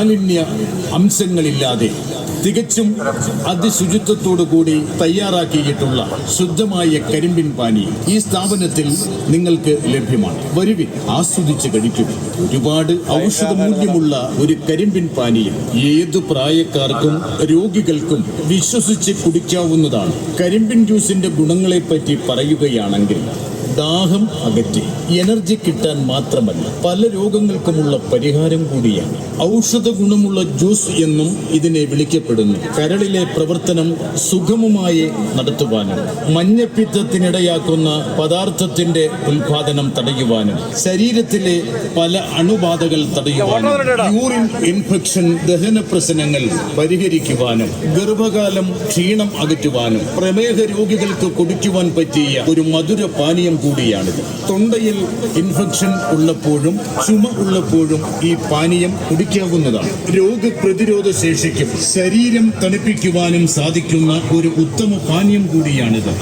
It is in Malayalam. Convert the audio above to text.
മാലിന്യ അംശങ്ങളില്ലാതെ തികച്ചും അതിശുചിത്വത്തോടു കൂടി തയ്യാറാക്കിയിട്ടുള്ള ശുദ്ധമായ കരിമ്പിൻ പാനീയം ഈ സ്ഥാപനത്തിൽ നിങ്ങൾക്ക് ലഭ്യമാണ്. വരുവിൻ, ആസ്വദിച്ച് കഴിക്കും. ഒരുപാട് ഔഷധ മൂല്യമുള്ള ഒരു കരിമ്പിൻ പാനീയം ഏതു പ്രായക്കാർക്കും രോഗികൾക്കും വിശ്വസിച്ച് കുടിക്കാവുന്നതാണ്. കരിമ്പിൻ ജ്യൂസിന്റെ ഗുണങ്ങളെ പറ്റി പറയുകയാണെങ്കിൽ ദാഹം അകറ്റി എനർജി കിട്ടാൻ മാത്രമല്ല പല രോഗങ്ങൾക്കുമുള്ള പരിഹാരം കൂടിയാണ്. ഔഷധ ഗുണമുള്ള ജ്യൂസ് എന്നും ഇതിനെ വിളിക്കപ്പെടുന്നു. കരളിലെ പ്രവർത്തനം സുഗമമായി നടത്തുവാനും മഞ്ഞപ്പിത്തത്തിനിടയാക്കുന്ന പദാർത്ഥത്തിന്റെ ഉൽപാദനം തടയുവാനും ശരീരത്തിലെ പല അണുബാധകൾ തടയുവാനും യൂറിൻ ഇൻഫെക്ഷൻ ദഹന പ്രശ്നങ്ങൾ പരിഹരിക്കുവാനും ഗർഭകാലം ക്ഷീണം അകറ്റുവാനും പ്രമേഹ രോഗികൾക്ക് കുടിക്കുവാൻ പറ്റിയ ഒരു മധുര പാനീയം കൂടിയാണിത്. തൊണ്ടയിൽ ഇൻഫെക്ഷൻ ഉള്ളപ്പോഴും ചുമ ഉള്ളപ്പോഴും ഈ പാനീയം കുടിക്കാവുന്നതാണ്. രോഗപ്രതിരോധ ശേഷിക്കും ശരീരം തണുപ്പിക്കുവാനും സാധിക്കുന്ന ഒരു ഉത്തമ പാനീയം കൂടിയാണിത്.